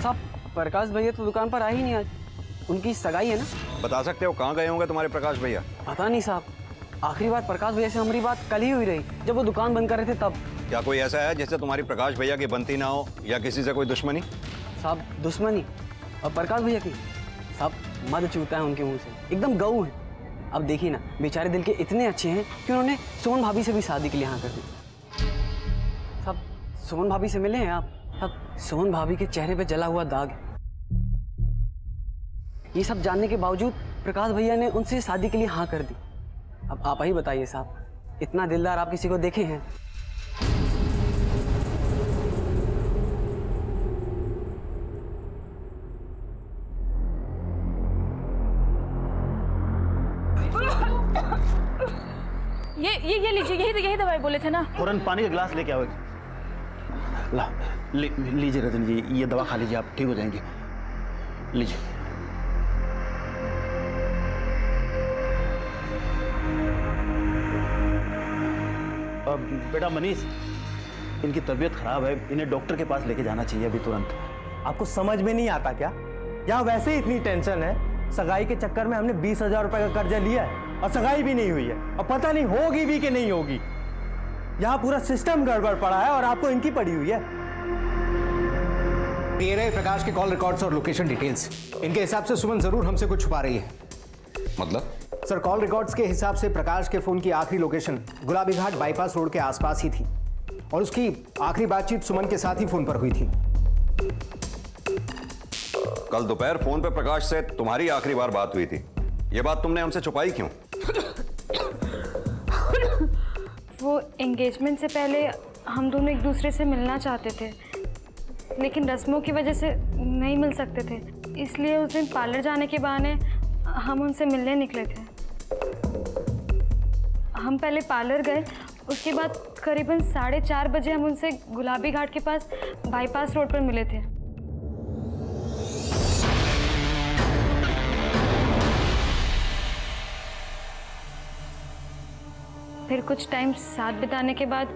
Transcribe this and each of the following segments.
साहब प्रकाश भैया तो दुकान पर आए ही नहीं आज, उनकी सगाई है ना। बता सकते हो कहाँ गए होंगे तुम्हारे प्रकाश भैया? पता नहीं साहब, आखिरी बार प्रकाश भैया से हमारी बात कल ही हुई रही, जब वो दुकान बंद कर रहे थे तब। क्या कोई ऐसा है जिससे तुम्हारी प्रकाश भैया की बनती ना हो या किसी से कोई दुश्मनी? साहब दुश्मनी और प्रकाश भैया की साहब मद चूता है उनके मुंह से, एकदम गऊ है। अब देखिए ना, बेचारे दिल के इतने अच्छे हैं कि उन्होंने सोन भाभी से भी शादी के लिए हाँ कर दी। साहब सोन भाभी से मिले हैं आप? अब सोन भाभी के चेहरे पे जला हुआ दाग है। ये सब जानने के बावजूद प्रकाश भैया ने उनसे शादी के लिए हाँ कर दी। अब आप ही बताइए साहब, इतना दिलदार आप किसी को देखे हैं? ये लीजिए, यही दवाई बोले थे ना। तुरंत पानी का गिलास लेके आओ। लीजिए रतन जी, ये दवा खा लीजिए, आप ठीक हो जाएंगे। लीजिए। बेटा मनीष, इनकी तबीयत खराब है, इन्हें डॉक्टर के पास लेके जाना चाहिए अभी तुरंत। आपको समझ में नहीं आता क्या? यहाँ वैसे ही इतनी टेंशन है, सगाई के चक्कर में हमने 20,000 रुपए का कर्जा लिया है और सगाई भी नहीं हुई है, और पता नहीं होगी भी कि नहीं होगी। यहाँ पूरा सिस्टम गड़बड़ पड़ा है और आपको इनकी पड़ी हुई है। ये रहे प्रकाश के कॉल रिकॉर्ड्स और लोकेशन डिटेल्स। इनके हिसाब से सुमन जरूर हमसे कुछ छुपा रही है। मतलब? सर कॉल रिकॉर्ड्स के हिसाब से प्रकाश के फोन की आखिरी लोकेशन गुलाबी घाट बाईपास रोड के आसपास ही थी, और उसकी आखिरी बातचीत सुमन के साथ ही फोन पर हुई थी। कल दोपहर फोन पे प्रकाश से तुम्हारी आखिरी बार बात हुई थी, ये बात तुमने हमसे छुपाई क्यों? वो एंगेजमेंट से पहले हम दोनों एक दूसरे से मिलना चाहते थे, लेकिन रस्मों की वजह से नहीं मिल सकते थे, इसलिए उस दिन पार्लर जाने के बहाने हम उनसे मिलने निकले थे। हम पहले पार्लर गए, उसके बाद करीबन 4:30 बजे हम उनसे गुलाबी घाट के पास बाईपास रोड पर मिले थे। फिर कुछ टाइम साथ बिताने के बाद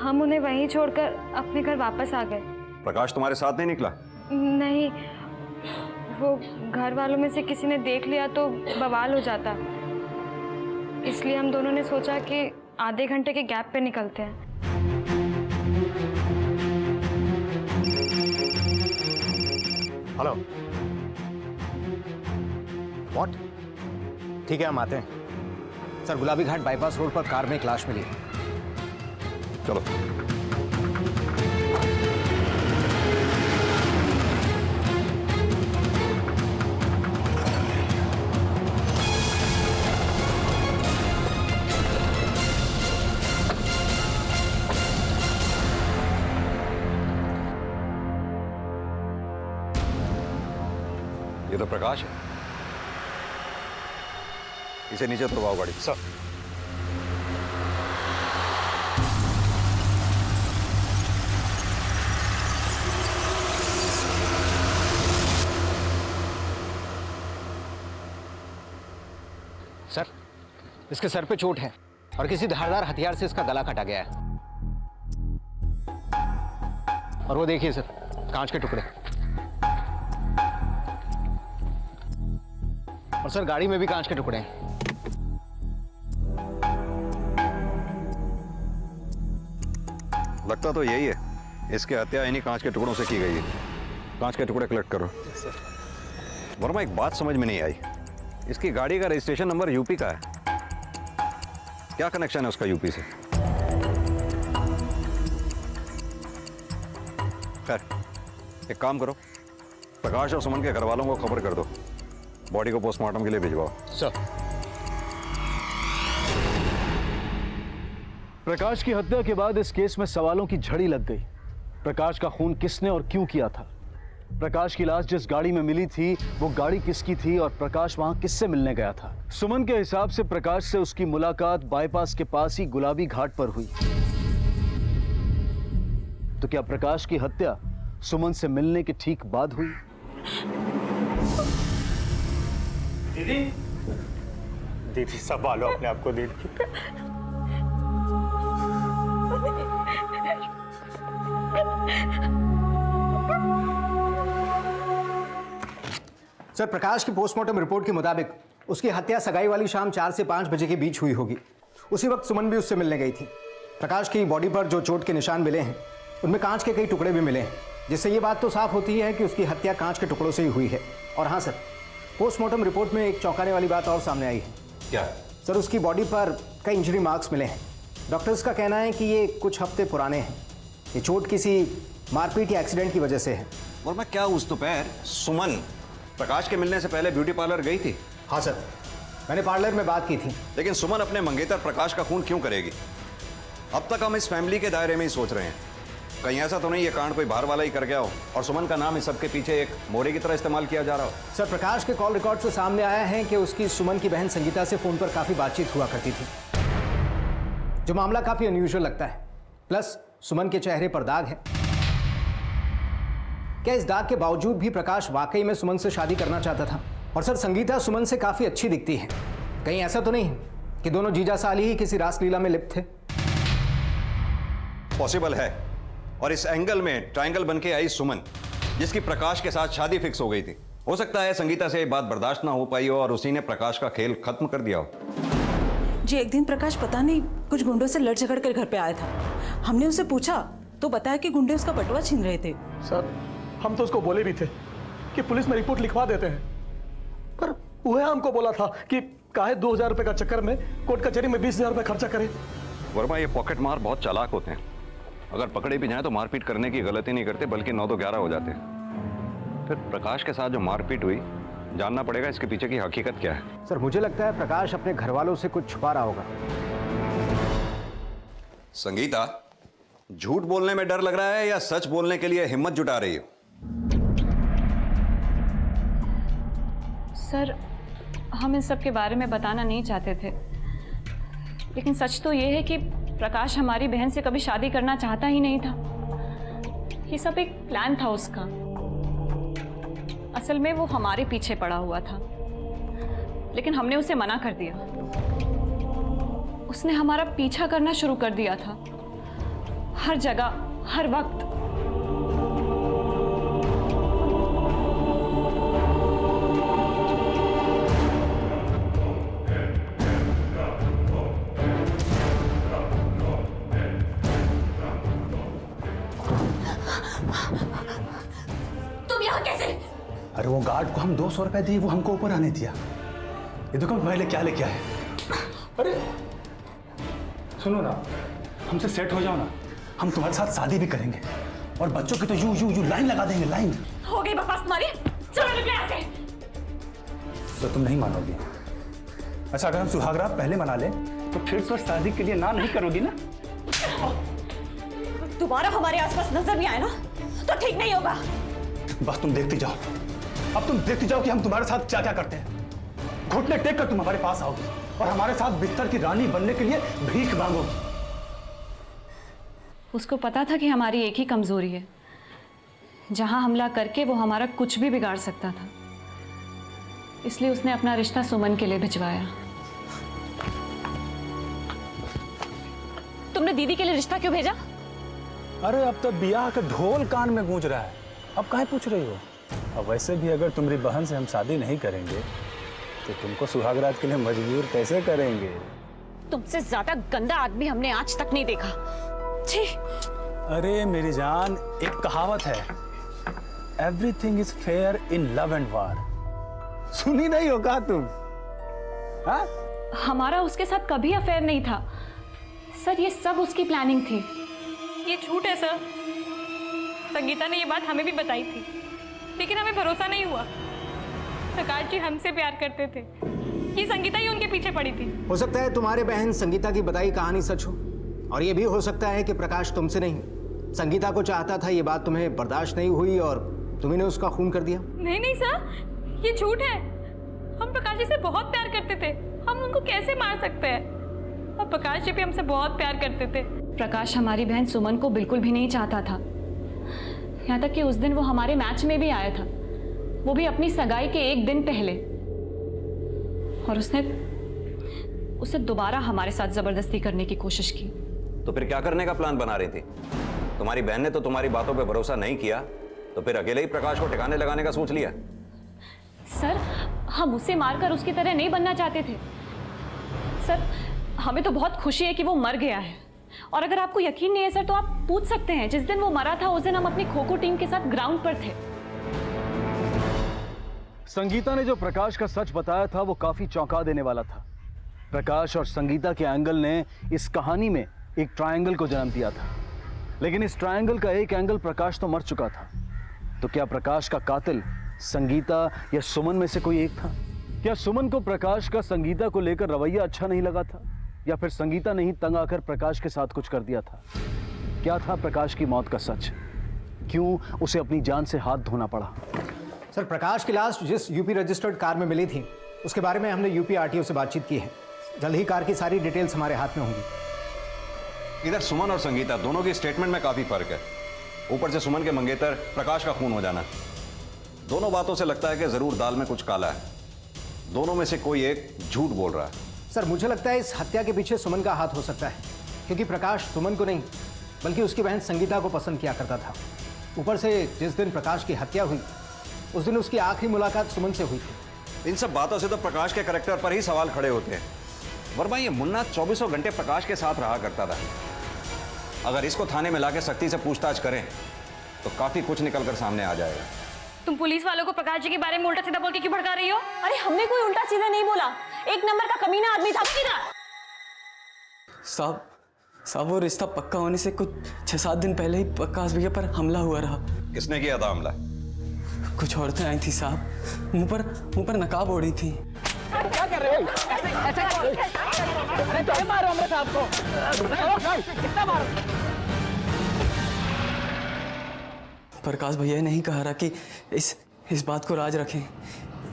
हम उन्हें वहीं छोड़कर अपने घर वापस आ गए। प्रकाश तुम्हारे साथ नहीं निकला? नहीं, वो घर वालों में से किसी ने देख लिया तो बवाल हो जाता, इसलिए हम दोनों ने सोचा कि आधे घंटे के गैप पे निकलते हैं। Hello, what? ठीक है, हम आते हैं। सर गुलाबी घाट बाईपास रोड पर कार में एक लाश मिली। चलो। ये तो प्रकाश है, इसे नीचे उतरवाओ गाड़ी। सर सर, इसके सर पे चोट है और किसी धारदार हथियार से इसका गला काटा गया है। और वो देखिए सर, कांच के टुकड़े। और सर गाड़ी में भी कांच के टुकड़े हैं। लगता तो यही है, इसकी हत्या इन्हीं कांच के टुकड़ों से की गई है। कांच के टुकड़े कलेक्ट करो। वर्मा, एक बात समझ में नहीं आई, इसकी गाड़ी का रजिस्ट्रेशन नंबर यूपी का है, क्या कनेक्शन है उसका यूपी से? खैर, एक काम करो, प्रकाश और सुमन के घर वालों को खबर कर दो, बॉडी को पोस्टमार्टम के लिए भिजवाओ। सर प्रकाश की हत्या के बाद इस केस में सवालों की झड़ी लग गई। प्रकाश का खून किसने और क्यों किया था? प्रकाश की लाश जिस गाड़ी में मिली थी वो गाड़ी किसकी थी और प्रकाश वहां किससे मिलने गया था? सुमन के हिसाब से प्रकाश से उसकी मुलाकात बाईपास के पास ही गुलाबी घाट पर हुई। तो क्या प्रकाश की हत्या सुमन से मिलने के ठीक बाद हुई? दीदी संभालो अपने आप को दीदी। सर, प्रकाश की पोस्टमार्टम रिपोर्ट के मुताबिक उसकी हत्या सगाई वाली शाम 4 से 5 बजे के बीच हुई होगी। उसी वक्त सुमन भी उससे मिलने गई थी। प्रकाश की बॉडी पर जो चोट के निशान मिले हैं उनमें कांच के कई टुकड़े भी मिले हैं, जिससे ये बात तो साफ होती है कि उसकी हत्या कांच के टुकड़ों से ही हुई है। और हाँ सर, पोस्टमार्टम रिपोर्ट में एक चौंकाने वाली बात और सामने आई है। क्या? सर, उसकी बॉडी पर कई इंजरी मार्क्स मिले हैं। डॉक्टर्स का कहना है कि ये कुछ हफ्ते पुराने हैं। ये चोट किसी मारपीट या एक्सीडेंट की वजह से है। और मैं क्या उस दोपहर सुमन प्रकाश के मिलने से पहले ब्यूटी पार्लर गई थी? हाँ सर, मैंने पार्लर में बात की थी। लेकिन सुमन अपने मंगेतर प्रकाश का खून क्यों करेगी? अब तक हम इस फैमिली के दायरे में ही सोच रहे हैं। कहीं ऐसा तो नहीं ये कांड कोई बाहर वाला ही कर गया हो और सुमन का नाम इस सबके पीछे एक मोरे की तरह इस्तेमाल किया जा रहा हो? सर, प्रकाश के कॉल रिकॉर्ड से सामने आया है कि उसकी सुमन की बहन संगीता से फोन पर काफी बातचीत हुआ करती थी, जो मामला काफी अनयूजुअल लगता है। प्लस सुमन के चेहरे पर दाग है। क्या इस दाग के बावजूद भी प्रकाश वाकई में सुमन से शादी करना चाहता था? और सर, संगीता सुमन से काफी अच्छी दिखती है। कहीं ऐसा तो नहीं कि दोनों जीजा साली ही किसी रासलीला में लिप्त थे? पॉसिबल है। और इस एंगल में ट्रायंगल बन के आई सुमन, जिसकी प्रकाश के साथ शादी फिक्स हो गई थी। हो सकता है संगीता से ये बात बर्दाश्त ना हो पाई हो और उसी ने प्रकाश का खेल खत्म कर दिया हो। जी, एक दिन प्रकाश पता नहीं कुछ गुंडों से लड़ झगड़ कर घर पे आया था। हमने उससे पूछा तो बताया कि गुंडे उसका बटुआ छीन रहे थे। सर, हम तो उसको बोले भी थे कि पुलिस में रिपोर्ट लिखवा देते हैं, पर वह हमको बोला था कि काहे 2000 रुपए का चक्कर में कोर्ट कचहरी में 20,000 रुपए खर्चा करे। वर्मा, ये पॉकेट मार बहुत चालाक होते हैं। अगर पकड़े भी जाए तो मारपीट करने की गलती नहीं करते, बल्कि 9 तो 11 हो जाते हैं। फिर प्रकाश के साथ जो मारपीट हुई, जानना पड़ेगा इसके पीछे की हकीकत क्या है। सर, मुझे लगता है प्रकाश अपने घर वालों से कुछ छुपा रहा होगा। संगीता, झूठ बोलने में डर लग रहा है या सच बोलने के लिए हिम्मत जुटा रही हो? सर, हम इस सब के बारे में बताना नहीं चाहते थे, लेकिन सच तो ये है कि प्रकाश हमारी बहन से कभी शादी करना चाहता ही नहीं था। ये सब एक प्लान था उसका। असल में वो हमारे पीछे पड़ा हुआ था, लेकिन हमने उसे मना कर दिया। उसने हमारा पीछा करना शुरू कर दिया था, हर जगह, हर वक्त। तुम यहाँ कैसे? अरे वो गार्ड को हम 200 रुपए दिए, वो हमको ऊपर आने दिया। ये देखो पहले क्या लेके आए। अरे सुनो ना, हमसे सेट हो जाओ ना, हम तुम्हारे साथ शादी भी करेंगे और बच्चों की तो यू लाइन लगा देंगे, लाइन। हो गई बकवास तुम्हारी, चलो निकले यहाँ से। तो तुम नहीं मानोगी। अच्छा, अगर हम सुहागरात पहले मना ले तो फिर तो शादी के लिए ना नहीं करोगी ना? दोबारा हमारे आसपास नजर नहीं आए ना तो ठीक नहीं होगा। बस तुम देखती जाओ, अब तुम देखती जाओ कि हम तुम्हारे साथ क्या क्या करते हैं। घुटने टेक कर तुम हमारे पास आओगी और हमारे साथ बिस्तर की रानी बनने के लिए भीख मांगोगी। उसको पता था कि हमारी एक ही कमजोरी है, जहां हमला करके वो हमारा कुछ भी बिगाड़ सकता था। इसलिए उसने अपना रिश्ता सुमन के लिए भिजवाया। तुमने दीदी के लिए रिश्ता क्यों भेजा? अरे अब तो बियाह का ढोल कान में गूंज रहा है, अब काहे पूछ रही हो? अब वैसे भी अगर तुम्हारी बहन से हम शादी नहीं करेंगे तो तुमको सुहागरात के लिए मजबूर कैसे करेंगे? तुमसे ज्यादा गंदा आदमी हमने आज तक नहीं देखा। छी। अरे मेरी जान, एक कहावत है, everything is fair in love and वार। सुनी नहीं होगा तुम? हाँ? हमारा उसके साथ कभी अफेयर नहीं था सर, ये सब उसकी प्लानिंग थी। ये झूठ है सर। संगीता ने ये बात हमें भी बताई थी, लेकिन हमें भरोसा नहीं हुआ। प्रकाश जी हमसे प्यार करते थे, ये संगीता ही उनके पीछे पड़ी थी। हो सकता है तुम्हारे बहन संगीता की बताई कहानी सच हो, और ये भी हो सकता है कि प्रकाश तुमसे नहीं, संगीता को चाहता था। ये बात तुम्हें बर्दाश्त नहीं हुई और तुम्ही ने उसका खून कर दिया। नहीं नहीं सर, ये झूठ है। हम प्रकाश जी से बहुत प्यार करते थे, हम उनको कैसे मार सकते हैं? और प्रकाश जी भी हमसे बहुत प्यार करते थे। प्रकाश हमारी बहन सुमन को बिल्कुल भी नहीं चाहता था, यहाँ तक कि उस दिन वो हमारे मैच में भी आया था, वो भी अपनी सगाई के एक दिन पहले। और उसने दोबारा हमारे साथ जबरदस्ती करने की कोशिश की। तो फिर क्या करने का प्लान बना रही थी? तुम्हारी बहन ने तो तुम्हारी बातों पे भरोसा नहीं किया, तो फिर अकेले ही प्रकाश को ठिकाने लगाने का सोच लिया। सर, हम उसे मारकर उसकी तरह नहीं बनना चाहते थे। सर, हमें तो बहुत खुशी है कि वो मर गया है। और अगर आपको यकीन नहीं है सर, तो आप पूछ सकते हैं। जिस दिन वो मरा था उस दिन हम अपनी खो-खो टीम के साथ ग्राउंड पर थे। संगीता ने जो प्रकाश का सच बताया था वो काफी चौंका देने वाला था। प्रकाश और संगीता के एंगल ने इस कहानी में एक ट्रायंगल को जन्म दिया था, लेकिन इस ट्रायंगल का एक एंगल प्रकाश तो मर चुका था। तो क्या प्रकाश का कातिल संगीता या सुमन में से कोई एक था? क्या सुमन को प्रकाश का संगीता को लेकर रवैया अच्छा नहीं लगा था, या फिर संगीता ने ही तंग आकर प्रकाश के साथ कुछ कर दिया था? क्या था प्रकाश की मौत का सच? क्यों उसे अपनी जान से हाथ धोना पड़ा? सर, प्रकाश की लाश जिस यूपी रजिस्टर्ड कार में मिली थी उसके बारे में हमने यूपी आरटीओ से बातचीत की है। जल्द ही कार की सारी डिटेल्स हमारे हाथ में होंगी। इधर सुमन और संगीता दोनों की स्टेटमेंट में काफी फर्क है। ऊपर से सुमन के मंगेतर प्रकाश का खून हो जाना, दोनों बातों से लगता है कि जरूर दाल में कुछ काला है। दोनों में से कोई एक झूठ बोल रहा है। सर, मुझे लगता है इस हत्या के पीछे सुमन का हाथ हो सकता है, क्योंकि प्रकाश सुमन को नहीं बल्कि उसकी बहन संगीता को पसंद किया करता था। ऊपर से जिस दिन प्रकाश की हत्या हुई उस दिन उसकी आखिरी मुलाकात सुमन से हुई थी। इन सब बातों से तो प्रकाश के कैरेक्टर पर ही सवाल खड़े होते हैं। वर्मा, ये मुन्ना 24 घंटे प्रकाश के साथ रहा करता था। अगर इसको थाने में लाके सख्ती से पूछताछ करें तो काफी कुछ निकलकर सामने आ जाएगा। तुम पुलिस वालों को प्रकाश जी के बारे में उल्टा सीधा बोल के क्यों भड़का रही हो? अरे हमने कोई उल्टा सीधा नहीं बोला। एक नंबर का कमीना आदमी था। साहब वो रिश्ता पक्का होने से कुछ 6-7 दिन पहले ही प्रकाश भैया पर हमला हुआ रहा। किसने किया था हमला? कुछ औरतें आई थी साहब, मुंह पर नकाब ओढ़ी थी। क्या कर रहे हो? अरे तो मारो हमरे साहब को। कितना मारो? प्रकाश भैया ने नहीं कहा रहा कि इस बात को राज रखें,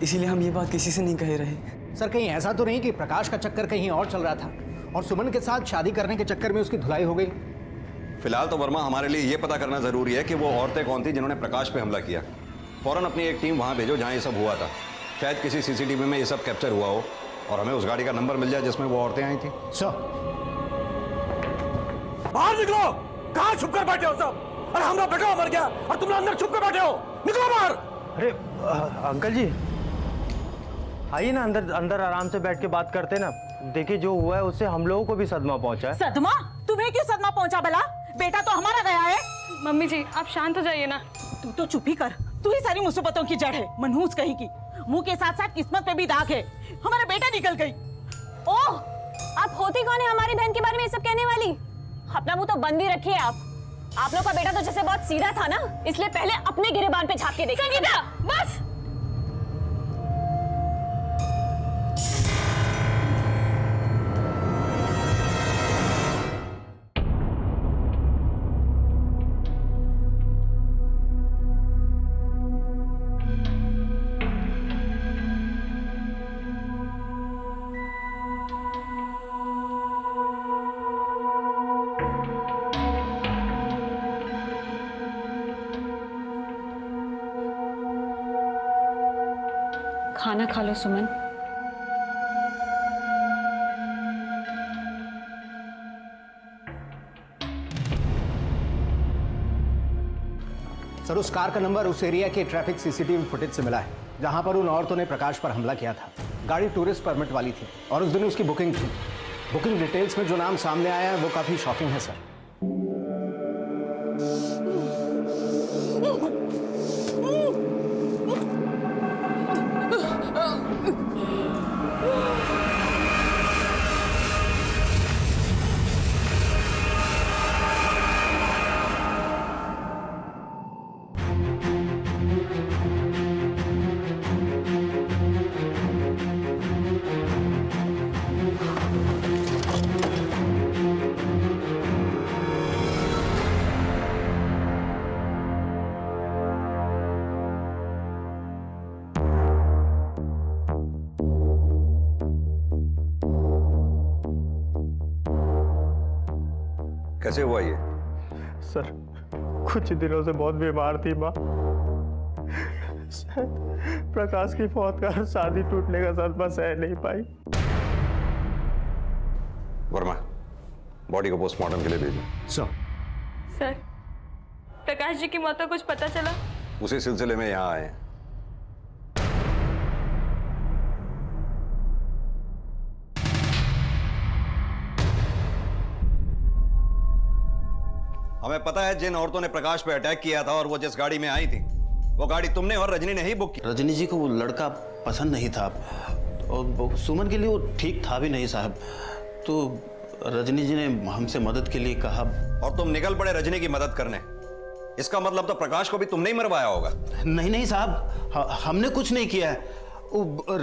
इसीलिए हम ये बात किसी से नहीं कह रहे। सर, कहीं ऐसा तो नहीं कि प्रकाश का चक्कर कहीं और चल रहा था और सुमन के साथ शादी करने के चक्कर में उसकी धुलाई हो गई? फिलहाल तो वर्मा, हमारे लिए ये पता करना जरूरी है कि वो औरतें कौन थी जिन्होंने प्रकाश पे हमला किया। फौरन अपनी एक टीम वहां भेजो जहां ये सब हुआ था। शायद किसी सीसीटीवी में ये सब कैप्चर हुआ हो और हमें उस गाड़ी का नंबर मिल जाए जिसमें वो औरतें आई थी। सर, बाहर निकलो। कहाँ छुप कर बैठे हो सब? अरे हमारा बेटा मर गया और तुम लोग अंदर छुप कर बैठे हो। निकलो बाहर। अरे अंकल जी, आइए ना अंदर आराम से बैठ के बात करते ना। देखिए जो हुआ है उससे हम लोगों को भी सदमा पहुंचा है। सदमा? तुम्हें क्यों सदमा पहुंचा भला? बेटा तो हमारा गया है। मम्मी जी आप शांत हो जाइए ना। तू तो चुप ही कर। तू ही सारी मुसीबतों की जड़ है, मनहूस कहीं की। मुंह के साथ साथ किस्मत पे भी दाग है। हमारा बेटा निकल गई। ओह, आप होती कौन है हमारी बहन के बारे में ये सब कहने वाली? अपना मुंह तो बंद ही रखिए आप लोग का बेटा तो जैसे बहुत सीधा था ना, इसलिए पहले अपने गिरेबान पे झाँक के देखिए। संगीता बस। खाना खा लो सुमन। सर, उस कार का नंबर उस एरिया के ट्रैफिक सीसीटीवी फुटेज से मिला है जहां पर उन औरतों ने प्रकाश पर हमला किया था। गाड़ी टूरिस्ट परमिट वाली थी और उस दिन उसकी बुकिंग थी। बुकिंग डिटेल्स में जो नाम सामने आया है वो काफी शॉकिंग है सर। कैसे हुआ ये? सर, कुछ दिनों से बहुत बीमार थी माँ। प्रकाश की मौत का शादी टूटने का सदमा सह नहीं पाई। वर्मा, बॉडी को पोस्टमार्टम के लिए भेजो। सर, प्रकाश जी की मौत का कुछ पता चला? उसी सिलसिले में यहाँ आए हैं। हमें पता है जिन औरतों ने प्रकाश पे अटैक किया था और वो जिस गाड़ी में आई थी, वो गाड़ी तुमने और रजनी ने ही बुक की। रजनी जी को वो लड़का पसंद नहीं था और सुमन के लिए वो ठीक था भी नहीं साहब। तो रजनी जी ने हमसे मदद के लिए कहा और तुम निकल पड़े रजनी की मदद करने। इसका मतलब तो प्रकाश को भी तुमने ही मरवाया होगा। नहीं साहब, हमने कुछ नहीं किया है।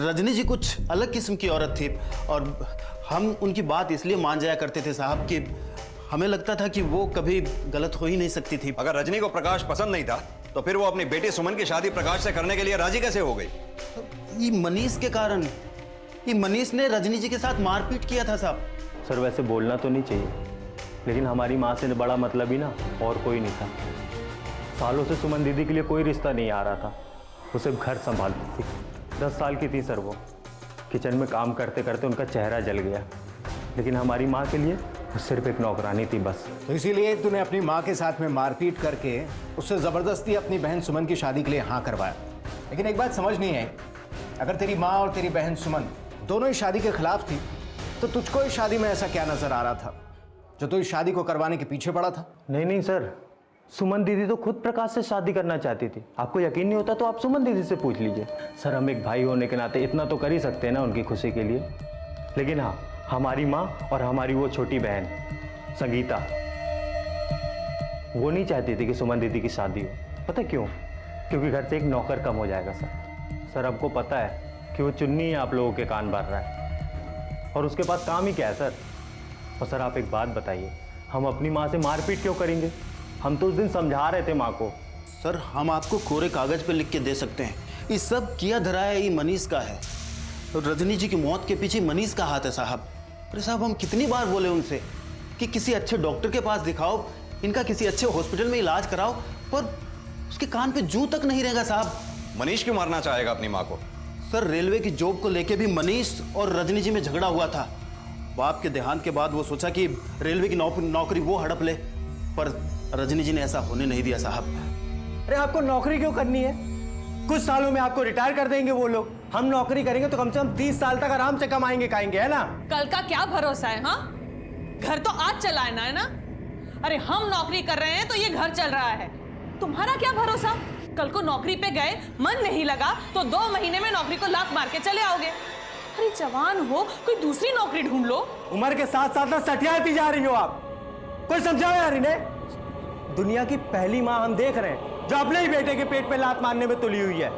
रजनी जी कुछ अलग किस्म की औरत थी और हम उनकी बात इसलिए मान जाया करते थे साहब कि हमें लगता था कि वो कभी गलत हो ही नहीं सकती थी। अगर रजनी को प्रकाश पसंद नहीं था तो फिर वो अपनी बेटी सुमन की शादी प्रकाश से करने के लिए राजी कैसे हो गई? ये मनीष के कारण, ये मनीष ने रजनी जी के साथ मारपीट किया था साहब। सर वैसे बोलना तो नहीं चाहिए, लेकिन हमारी माँ से बड़ा मतलब ही ना और कोई नहीं था। सालों से सुमन दीदी के लिए कोई रिश्ता नहीं आ रहा था। वो सिर्फ घर संभालती थी। 10 साल की थी सर वो। किचन में काम करते करते उनका चेहरा जल गया, लेकिन हमारी माँ के लिए वो सिर्फ एक नौकरानी थी बस। तो इसीलिए तूने अपनी माँ के साथ में मारपीट करके उससे ज़बरदस्ती अपनी बहन सुमन की शादी के लिए हाँ करवाया। लेकिन एक बात समझ नहीं आई, अगर तेरी माँ और तेरी बहन सुमन दोनों ही शादी के खिलाफ थी तो तुझको इस शादी में ऐसा क्या नजर आ रहा था जो तू इस शादी को करवाने के पीछे पड़ा था? नहीं सर, सुमन दीदी तो खुद प्रकाश से शादी करना चाहती थी। आपको यकीन नहीं होता तो आप सुमन दीदी से पूछ लीजिए। सर हम एक भाई होने के नाते इतना तो कर ही सकते हैं ना उनकी खुशी के लिए। लेकिन हाँ, हमारी माँ और हमारी वो छोटी बहन संगीता, वो नहीं चाहती थी कि सुमन दीदी की शादी हो। पता क्यों? क्योंकि घर से एक नौकर कम हो जाएगा सर हमको पता है कि वो चुन्नी ही आप लोगों के कान भर रहा है और उसके पास काम ही क्या है सर। और सर आप एक बात बताइए, हम अपनी माँ से मारपीट क्यों करेंगे? हम तो उस दिन समझा रहे थे माँ को। सर हम आपको कोरे कागज पे लिख के दे सकते हैं, ये सब किया धराया ये मनीष का है। तो रजनी जी की मौत के पीछे मनीष का हाथ है साहब। अरे साहब हम कितनी बार बोले उनसे कि किसी अच्छे डॉक्टर के पास दिखाओ, इनका किसी अच्छे हॉस्पिटल में इलाज कराओ, पर उसके कान पे जूं तक नहीं रहेगा साहब। मनीष क्यों मारना चाहेगा अपनी माँ को? सर रेलवे की जॉब को लेके भी मनीष और रजनी जी में झगड़ा हुआ था। बाप के देहांत के बाद वो सोचा कि रेलवे की नौकरी वो हड़प ले, पर रजनी जी ने ऐसा होने नहीं दिया साहब। अरे आपको नौकरी क्यों करनी है? कुछ सालों में आपको रिटायर कर देंगे वो लोग। हम नौकरी करेंगे तो कम से कम 30 साल तक आराम से कमाएंगे खाएंगे, है ना? कल का क्या भरोसा है? हाँ, घर तो आज चलाना है ना। अरे हम नौकरी कर रहे हैं तो ये घर चल रहा है, तुम्हारा क्या भरोसा? कल को नौकरी पे गए, मन नहीं लगा तो 2 महीने में नौकरी को लात मार के चले आओगे। अरे जवान हो, कोई दूसरी नौकरी ढूंढ लो। उम्र के साथ साथ ना सठियाती जा रही हो आप। कोई समझाओ यार इन्हें। दुनिया की पहली माँ हम देख रहे हैं जो अपने ही बेटे के पेट पे लात मारने में तुली हुई है।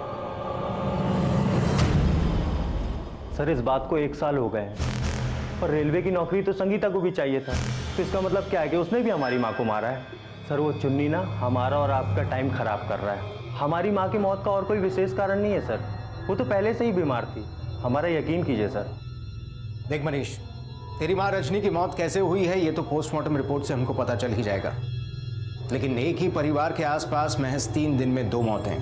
सर इस बात को 1 साल हो गए हैं और रेलवे की नौकरी तो संगीता को भी चाहिए था। तो इसका मतलब क्या है कि उसने भी हमारी माँ को मारा है। सर वो चुन्नी ना हमारा और आपका टाइम खराब कर रहा है। हमारी माँ की मौत का और कोई विशेष कारण नहीं है सर, वो तो पहले से ही बीमार थी। हमारा यकीन कीजिए सर। देख मनीष, तेरी माँ रजनी की मौत कैसे हुई है ये तो पोस्टमार्टम रिपोर्ट से हमको पता चल ही जाएगा, लेकिन एक ही परिवार के आसपास महज 3 दिन में 2 मौतें,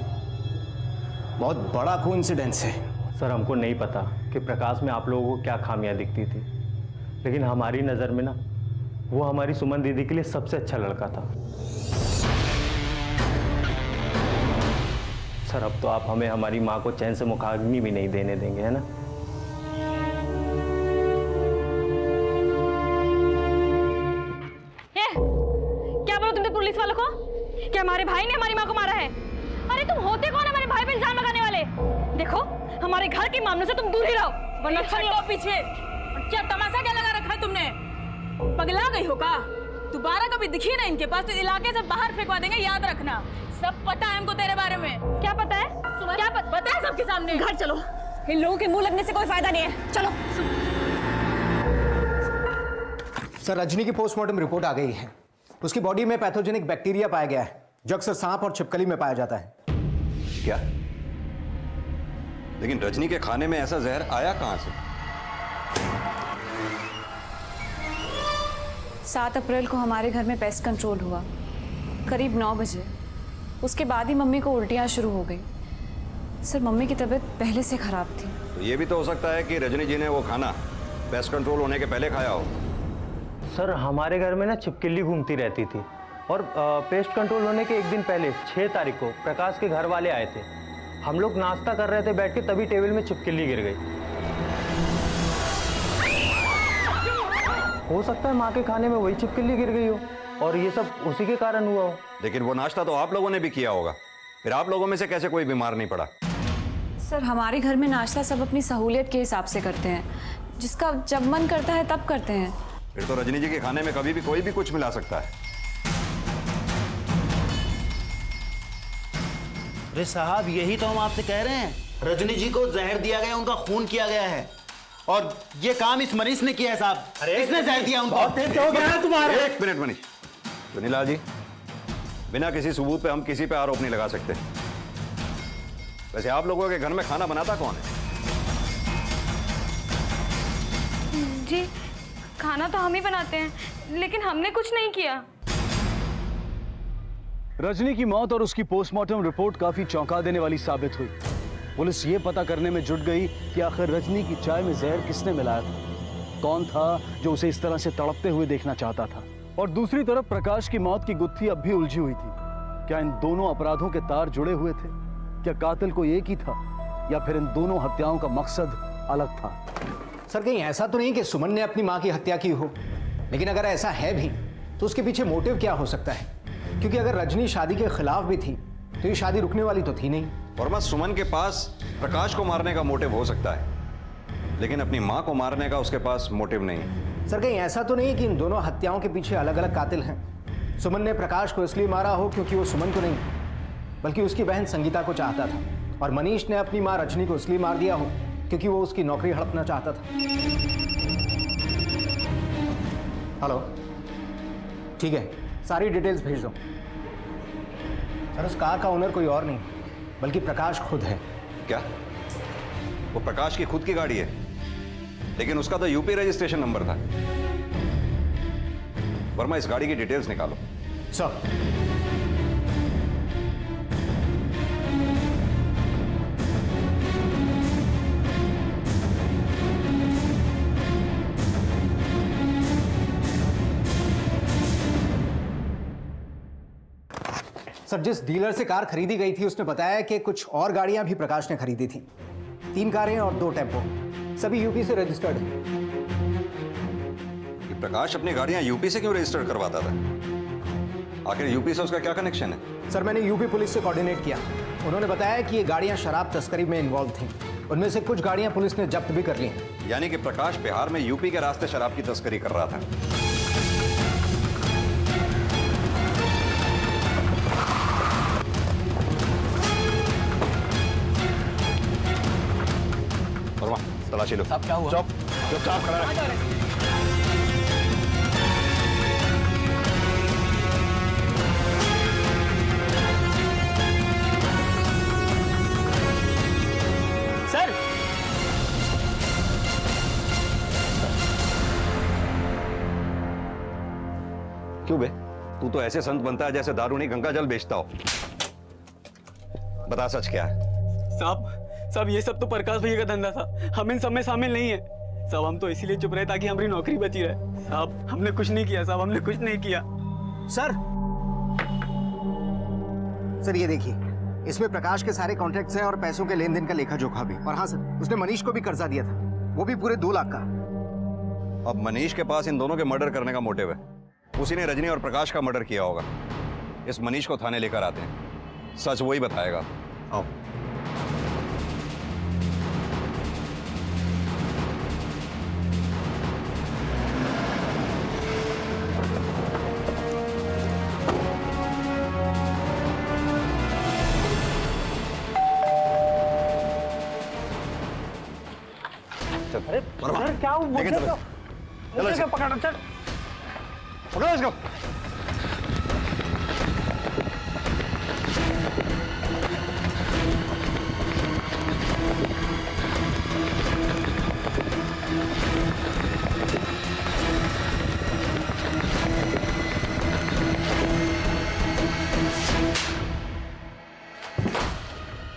बहुत बड़ा कोइंसिडेंस है। सर हमको नहीं पता कि प्रकाश में आप लोगों को क्या खामियां दिखती थी, लेकिन हमारी नज़र में ना वो हमारी सुमन दीदी के लिए सबसे अच्छा लड़का था। सर अब तो आप हमें हमारी माँ को चैन से मुखाग्नि भी नहीं देने देंगे, है ना? क्या बोला तुमने पुलिस वालों को? क्या हमारे भाई ने हमारी माँ को मारा है? अरे तुम होते कौन हमारे भाई पे इल्जाम लगाने वाले? देखो हमारे घर के मामलों से तुम दूर ही रहो, वरना हटो पीछे। क्या तमाशा क्या लगा रखा है तुमने? पगला गई हो का? दोबारा कभी दिखी ना इनके पास तो इलाके से बाहर फेंकवा देंगे, याद रखना। सब पता है हमको तेरे बारे में। क्या पता है? क्या पता है सबके सामने? घर चलो, इन लोगों के मुंह लगने से कोई फायदा नहीं है। चलो। सर रजनी की पोस्टमार्टम रिपोर्ट आ गई है। उसकी बॉडी में पैथोजेनिक बैक्टीरिया पाया गया है जो अक्सर सांप और छिपकली में पाया जाता है। क्या? लेकिन रजनी के खाने में ऐसा जहर आया कहां से? 7 अप्रैल को हमारे घर में पेस्ट कंट्रोल हुआ, करीब 9 बजे। उसके बाद ही मम्मी को उल्टियाँ शुरू हो गई। सर मम्मी की तबीयत पहले से खराब थी। तो ये भी तो हो सकता है कि रजनी जी ने वो खाना पेस्ट कंट्रोल होने के पहले खाया हो। सर हमारे घर में ना छिपकली घूमती रहती थी और पेस्ट कंट्रोल होने के 1 दिन पहले 6 तारीख को प्रकाश के घर वाले आए थे। हम लोग नाश्ता कर रहे थे बैठ के, तभी टेबल में छिपकली गिर गई। हो सकता है माँ के खाने में वही छिपकली गिर गई हो। और ये सब उसी के कारण हुआ हो। लेकिन वो नाश्ता तो आप लोगों ने भी किया होगा, फिर आप लोगों में से कैसे कोई बीमार नहीं पड़ा? सर हमारे घर में नाश्ता सब अपनी सहूलियत के हिसाब से करते हैं, जिसका जब मन करता है तब करते हैं। फिर तो रजनी जी के खाने में कभी भी कोई भी कुछ मिला सकता है। अरे साहब यही तो हम आपसे कह रहे हैं, रजनी जी को जहर दिया गया, उनका खून किया गया है और ये काम इस मनीष ने किया है साहब। किसने जहर दिया उनको? बहुत तेज हो गया है तुम्हारा। एक मिनट मनीष। सुनीलाल जी, बिना किसी सबूत पे हम किसी पे आरोप नहीं लगा सकते। वैसे आप लोगों के घर में खाना बनाता कौन है? जी खाना तो हम ही बनाते हैं, लेकिन हमने कुछ नहीं किया। रजनी की मौत और उसकी पोस्टमार्टम रिपोर्ट काफी चौंका देने वाली साबित हुई। पुलिस ये पता करने में जुट गई कि आखिर रजनी की चाय में जहर किसने मिलाया था, कौन था जो उसे इस तरह से तड़पते हुए देखना चाहता था। और दूसरी तरफ प्रकाश की मौत की गुत्थी अब भी उलझी हुई थी। क्या इन दोनों अपराधों के तार जुड़े हुए थे? क्या कातिल कोई एक ही था या फिर इन दोनों हत्याओं का मकसद अलग था? सर कहीं ऐसा तो नहीं कि सुमन ने अपनी मां की हत्या की हो, लेकिन अगर ऐसा है भी तो उसके पीछे मोटिव क्या हो सकता है? क्योंकि अगर रजनी शादी के खिलाफ भी थी तो ये शादी रुकने वाली तो थी नहीं। वर्मा, सुमन के पास प्रकाश को मारने का मोटिव हो सकता है, लेकिन अपनी मां को मारने का उसके पास मोटिव नहीं है। सर कहीं ऐसा तो नहीं कि इन दोनों हत्याओं के पीछे अलग अलग कातिल हैं? सुमन ने प्रकाश को इसलिए मारा हो क्योंकि वो सुमन को नहीं बल्कि उसकी बहन संगीता को चाहता था, और मनीष ने अपनी मां रजनी को इसलिए मार दिया हो क्योंकि वो उसकी नौकरी हड़पना चाहता था। हेलो, ठीक है, सारी डिटेल्स भेज दो। सर उस कार का ओनर कोई और नहीं बल्कि प्रकाश खुद है। क्या वो प्रकाश की खुद की गाड़ी है? लेकिन उसका तो यूपी रजिस्ट्रेशन नंबर था। वर्मा, इस गाड़ी की डिटेल्स निकालो। सर सर जिस डीलर से कार खरीदी गई थी उसने बताया कि कुछ और गाड़ियां भी प्रकाश ने खरीदी थी। 3 कारें और 2 टेम्पो, सभी यूपी से रजिस्टर्ड हैं। ये प्रकाश अपनी गाड़ियां यूपी से क्यों रजिस्टर करवाता था? आखिर यूपी से उसका क्या कनेक्शन है? सर मैंने यूपी पुलिस से कोऑर्डिनेट किया, उन्होंने बताया कि ये गाड़ियां शराब तस्करी में इन्वॉल्व थीं। उनमें से कुछ गाड़ियां पुलिस ने जब्त भी कर ली हैं। यानी कि प्रकाश बिहार में यूपी के रास्ते शराब की तस्करी कर रहा था। तलाशी लो। साहब क्या हुआ? चुपचाप खड़ा रहे। सर क्यों बे? तू तो ऐसे संत बनता है जैसे दारू नहीं गंगा जल बेचता हो। बता सच क्या है? साहब ये सब तो प्रकाश भैया का धंधा था, हम इन सब में शामिल नहीं है साहब। हम तो इसीलिए चुप रहे ताकि हमारी नौकरी बची रहे साहब। हमने कुछ नहीं किया साहब, हमने कुछ नहीं किया। सर ये देखिए, इसमें प्रकाश के सारे कॉन्ट्रैक्ट्स हैं और पैसों के लेन देन का लेखा जोखा भी। और हाँ सर, उसने मनीष को भी कर्जा दिया था, वो भी पूरे 2 लाख का। अब मनीष के पास इन दोनों के मर्डर करने का मोटिव है। उसी ने रजनी और प्रकाश का मर्डर किया होगा। इस मनीष को थाने लेकर आते हैं, सच वही बताएगा। आओ। अरे सर क्या हुआ? लेके चलो। चलो इसे। पकड़ो, चल पकड़ो इसको।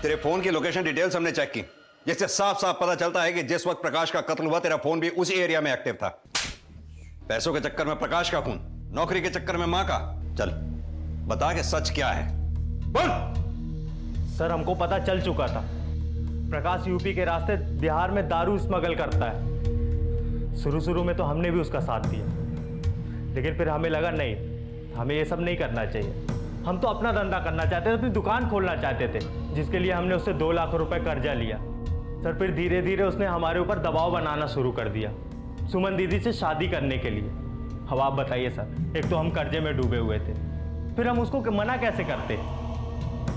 तेरे फोन की लोकेशन डिटेल्स हमने चेक की, जिससे साफ साफ पता चलता है कि जिस वक्त प्रकाश का कत्ल हुआ तेरा फोन भी उसी एरिया में एक्टिव था। पैसों के चक्कर में प्रकाश का खून, नौकरी के चक्कर में मां का। चल बता के सच क्या है, बोल। सर हमको पता चल चुका था, प्रकाश यूपी के रास्ते बिहार में दारू स्मगल करता है। शुरू में तो हमने भी उसका साथ दिया, लेकिन फिर हमें लगा नहीं, हमें ये सब नहीं करना चाहिए। हम तो अपना धंधा करना चाहते थे, अपनी दुकान खोलना चाहते थे, जिसके लिए हमने उससे 2 लाख रुपए कर्जा लिया। सर फिर धीरे धीरे उसने हमारे ऊपर दबाव बनाना शुरू कर दिया सुमन दीदी से शादी करने के लिए। अब आप बताइए सर, एक तो हम कर्जे में डूबे हुए थे, फिर हम उसको मना कैसे करते?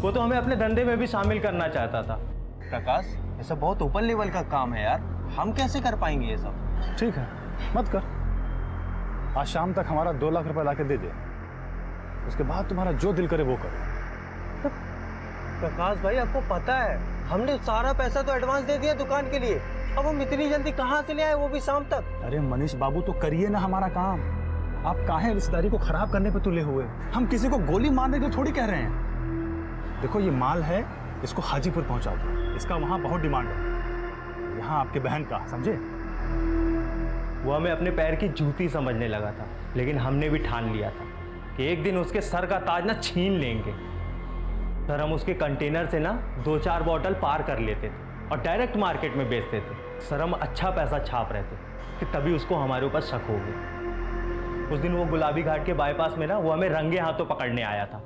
वो तो हमें अपने धंधे में भी शामिल करना चाहता था। प्रकाश, ये सब बहुत ऊपर लेवल का काम है यार, हम कैसे कर पाएंगे ये सब? ठीक है, मत कर। आज शाम तक हमारा 2 लाख रुपए लाके दे दे, उसके बाद तुम्हारा जो दिल करे वो करो। प्रकाश भाई, आपको पता है हमने सारा पैसा तो एडवांस दे दिया दुकान के लिए, अब हम इतनी जल्दी कहाँ से ले आए, वो भी शाम तक? अरे मनीष बाबू, तो करिए ना हमारा काम। आप काहे रिश्तेदारी को खराब करने पे तुले हुए? हम किसी को गोली मारने के लिए थोड़ी कह रहे हैं। देखो ये माल है, इसको हाजीपुर पहुंचा दो, इसका वहां बहुत डिमांड है, यहाँ आपके बहन का, समझे? वो हमें अपने पैर की जूती समझने लगा था, लेकिन हमने भी ठान लिया था कि एक दिन उसके सर का ताज ना छीन लेंगे। सर हम उसके कंटेनर से ना 2-4 बॉटल पार कर लेते थे और डायरेक्ट मार्केट में बेचते थे। सर हम अच्छा पैसा छाप रहे थे कि तभी उसको हमारे ऊपर शक हो गया। उस दिन वो गुलाबी घाट के बाईपास में ना वो हमें रंगे हाथों पकड़ने आया था।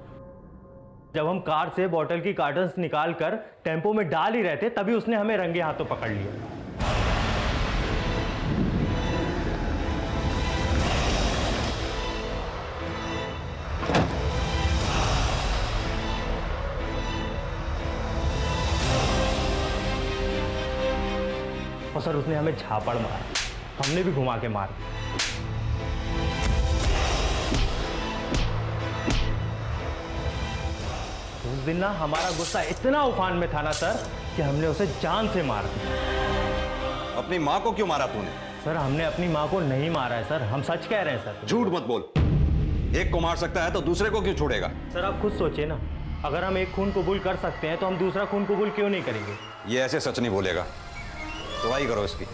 जब हम कार से बॉटल की कार्टन्स निकाल कर टेम्पो में डाल ही रहे थे, तभी उसने हमें रंगे हाथों पकड़ लिया। और सर उसने हमें झापड़ मारा, हमने भी घुमा के मारा। उस दिन ना हमारा गुस्सा इतना उफान में था ना सर कि हमने उसे जान से मार दिया। अपनी माँ को क्यों मारा तूने? सर हमने अपनी माँ को नहीं मारा है सर, हम सच कह रहे हैं सर। झूठ मत बोल, एक को मार सकता है तो दूसरे को क्यों छोड़ेगा? सर आप खुद सोचिए ना, अगर हम एक खून कबूल कर सकते हैं तो हम दूसरा खून कबूल क्यों नहीं करेंगे? ये ऐसे सच नहीं बोलेगा, दवाई करो इसकी।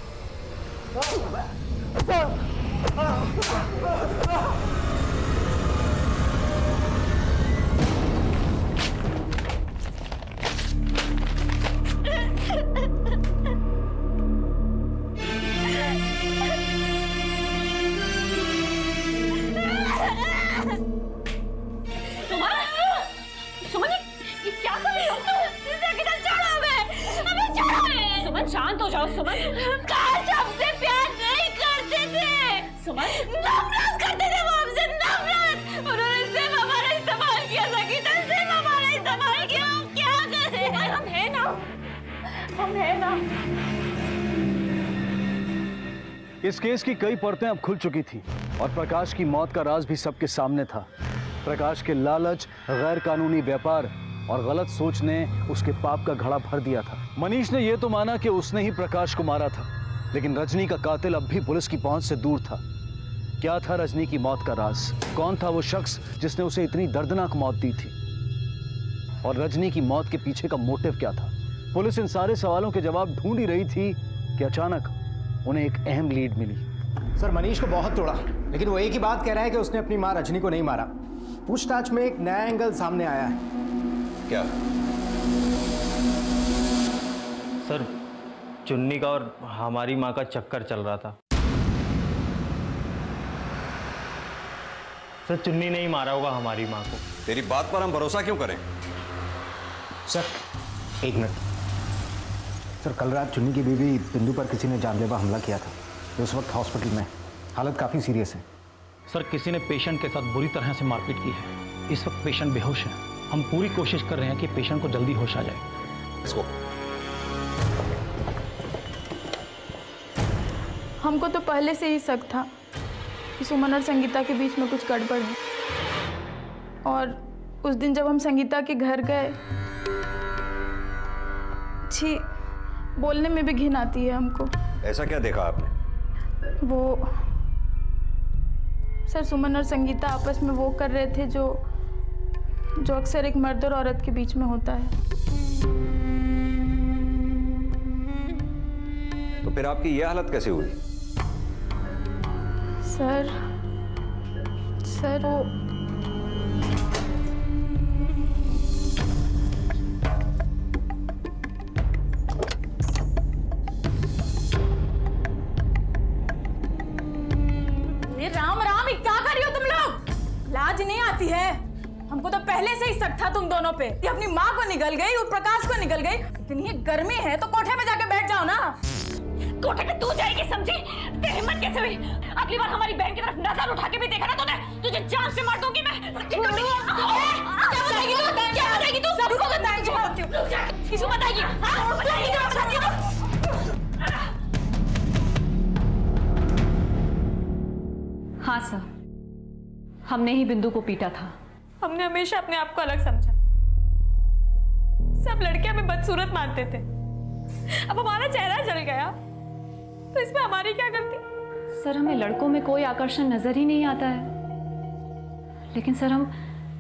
शांत हो जाओ सुमन। काश हमसे प्यार नहीं करते थे सुमन, नफरत करते थे वो हमसे, नफरत। उन्होंने सिर्फ हमारा इस्तेमाल किया संगीता, सिर्फ हमारा इस्तेमाल किया। हम क्या करें? हम हैं ना, हम हैं ना। इस केस की कई परतें अब खुल चुकी थी और प्रकाश की मौत का राज भी सबके सामने था। प्रकाश के लालच, गैर कानूनी व्यापार और गलत सोच ने उसके पाप का घड़ा भर दिया था। मनीष ने यह तो माना कि उसने ही प्रकाश को मारा था, लेकिन रजनी का कातिल अब भी पुलिस की पहुंच से दूर था। क्या था रजनी की मौत का राज? कौन था वो शख्स जिसने उसे इतनी दर्दनाक मौत दी थी? और रजनी की मौत के पीछे का मोटिव क्या था? पुलिस इन सारे सवालों के जवाब ढूंढ ही रही थी कि अचानक उन्हें एक अहम लीड मिली। सर मनीष को बहुत तोड़ा, लेकिन वो एक ही बात कह रहा है कि उसने अपनी माँ रजनी को नहीं मारा। पूछताछ में एक नया एंगल सामने आया है। क्या? सर चुन्नी का और हमारी माँ का चक्कर चल रहा था। सर चुन्नी नहीं मारा होगा हमारी माँ को। तेरी बात पर हम भरोसा क्यों करें? सर एक मिनट। सर कल रात चुन्नी की बीवी बिंदु पर किसी ने जानलेवा हमला किया था। वो उस वक्त हॉस्पिटल में, हालत काफ़ी सीरियस है। सर किसी ने पेशेंट के साथ बुरी तरह से मारपीट की है। इस वक्त पेशेंट बेहोश है। हम पूरी कोशिश कर रहे हैं कि पेशेंट को जल्दी होश आ जाए। इसको हमको तो पहले से ही शक था कि सुमन और संगीता के बीच में कुछ गड़बड़ है। और उस दिन जब हम संगीता के घर गए, छी, बोलने में भी घिन आती है हमको। ऐसा क्या देखा आपने? वो सर सुमन और संगीता आपस में वो कर रहे थे जो अक्सर एक मर्द और औरत के बीच में होता है। तो फिर आपकी यह हालत कैसे हुई? सर वो राम राम, क्या कर रही हो तुम लोग? लाज नहीं शक था तुम दोनों पे। ये अपनी माँ को निकल गई और प्रकाश को निकल गई। इतनी गर्मी है तो कोठे में जाके बैठ जाओ ना। कोठे पे तू जाएगी समझी? तेरी हिम्मत कैसे हुई? अगली बार हमारी बहन की तरफ नजर उठा के भी देखा ना तूने, तुझे जान से मार दूंगी मैं। क्या बताएगी तू? सबको बताएगी। किसको बताएगी? हाँ सर, हमने ही बिंदु को पीटा था। हमने हमेशा अपने आप को अलग समझा। सब लड़के हमें बदसूरत मानते थे। अब हमारा चेहरा जल गया तो इसमें हमारी क्या गलती? सर, हमें लड़कों में कोई आकर्षण नजर ही नहीं आता है, लेकिन सर हम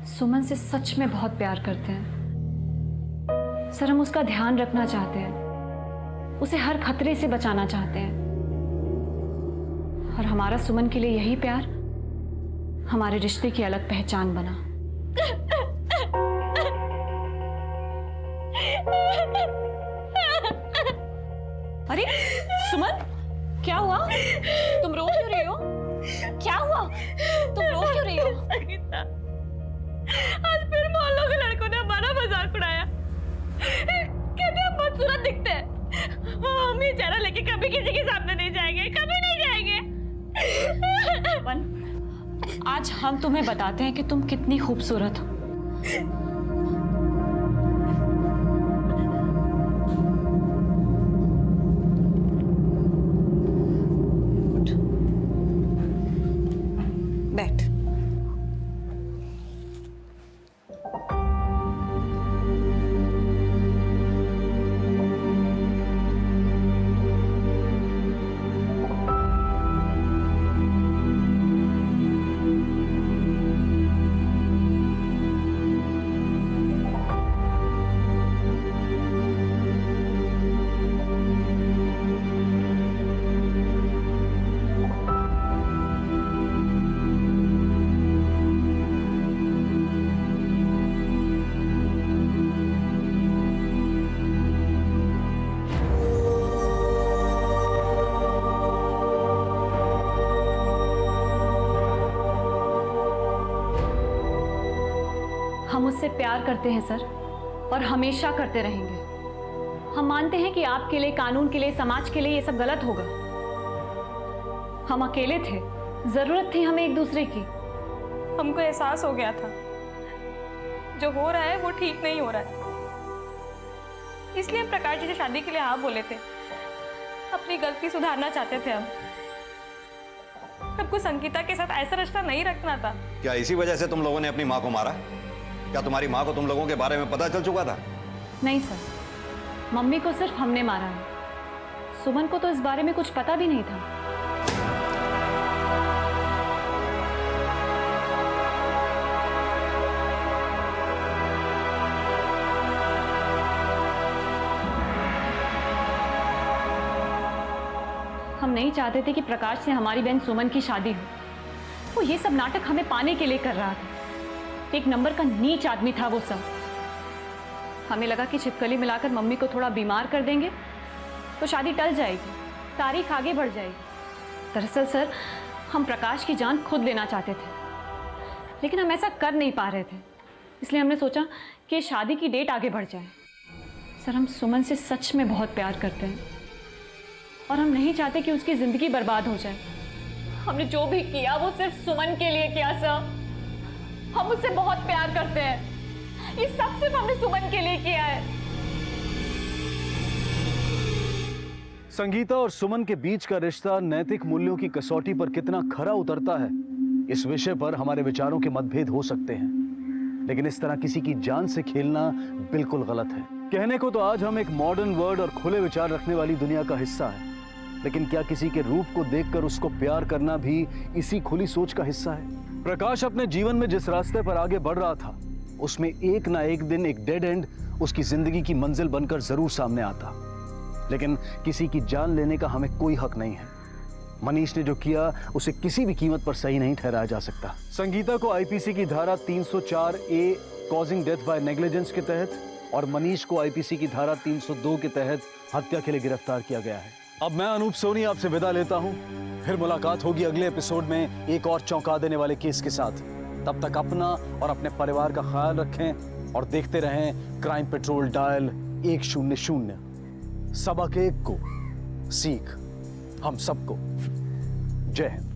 सुमन से सच में बहुत प्यार करते हैं। सर, हम उसका ध्यान रखना चाहते हैं, उसे हर खतरे से बचाना चाहते हैं, और हमारा सुमन के लिए यही प्यार हमारे रिश्ते की अलग पहचान बना। अरे सुमन, क्या हुआ? तुम रो क्यों रही हो? क्या हुआ? तुम रो क्यों रही हो? संगीता, आज फिर मोहल्लों के लड़कों ने हमारा मजाक उड़ाया। कहते हम बदसूरत दिखते हैं। हम ये चेहरा लेके कभी किसी के सामने नहीं जाएंगे, कभी नहीं जाएंगे। आज हम तुम्हें बताते हैं कि तुम कितनी खूबसूरत हो। बैठ। हम उससे प्यार करते हैं सर, और हमेशा करते रहेंगे। हम मानते हैं कि आपके लिए, कानून के लिए, समाज के लिए ये सब गलत होगा। हम अकेले थे, जरूरत थी हमें एक दूसरे की। हमको एहसास हो गया था जो हो रहा है वो ठीक नहीं हो रहा है, इसलिए हम प्रकाश जी से शादी के लिए हाँ बोले थे। अपनी गलती सुधारना चाहते थे हम। हमको संगीता के साथ ऐसा रिश्ता नहीं रखना था। क्या इसी वजह से तुम लोगों ने अपनी माँ को मारा? क्या तुम्हारी माँ को तुम लोगों के बारे में पता चल चुका था? नहीं सर, मम्मी को सिर्फ हमने मारा है। सुमन को तो इस बारे में कुछ पता भी नहीं था। हम नहीं चाहते थे कि प्रकाश से हमारी बहन सुमन की शादी हो। वो ये सब नाटक हमें पाने के लिए कर रहा था। एक नंबर का नीच आदमी था वो सब। हमें लगा कि छिपकली मिलाकर मम्मी को थोड़ा बीमार कर देंगे तो शादी टल जाएगी, तारीख आगे बढ़ जाएगी। दरअसल सर, हम प्रकाश की जान खुद लेना चाहते थे, लेकिन हम ऐसा कर नहीं पा रहे थे। इसलिए हमने सोचा कि शादी की डेट आगे बढ़ जाए। सर, हम सुमन से सच में बहुत प्यार करते हैं, और हम नहीं चाहते कि उसकी ज़िंदगी बर्बाद हो जाए। हमने जो भी किया वो सिर्फ सुमन के लिए किया सर। हम उससे बहुत प्यार करते हैं। ये सब सिर्फ हमने सुमन के लिए किया है। संगीता और सुमन के बीच का रिश्ता नैतिक मूल्यों की कसौटी पर कितना खरा उतरता है, इस विषय पर हमारे विचारों के मतभेद हो सकते हैं, लेकिन इस तरह किसी की जान से खेलना बिल्कुल गलत है। कहने को तो आज हम एक मॉडर्न वर्ल्ड और खुले विचार रखने वाली दुनिया का हिस्सा है, लेकिन क्या किसी के रूप को देखकर उसको प्यार करना भी इसी खुली सोच का हिस्सा है? प्रकाश अपने जीवन में जिस रास्ते पर आगे बढ़ रहा था, उसमें एक ना एक दिन एक डेड एंड उसकी जिंदगी की मंजिल बनकर जरूर सामने आता, लेकिन किसी की जान लेने का हमें कोई हक नहीं है। मनीष ने जो किया उसे किसी भी कीमत पर सही नहीं ठहराया जा सकता। संगीता को आईपीसी की धारा 304A causing death by negligence के तहत और मनीष को आईपीसी की धारा 302 के तहत हत्या के लिए गिरफ्तार किया गया है। अब मैं अनूप सोनी आपसे विदा लेता हूं। फिर मुलाकात होगी अगले एपिसोड में एक और चौंका देने वाले केस के साथ। तब तक अपना और अपने परिवार का ख्याल रखें। और देखते रहें क्राइम पेट्रोल डायल 100। सबक एक को सीख हम सबको। जय हिंद।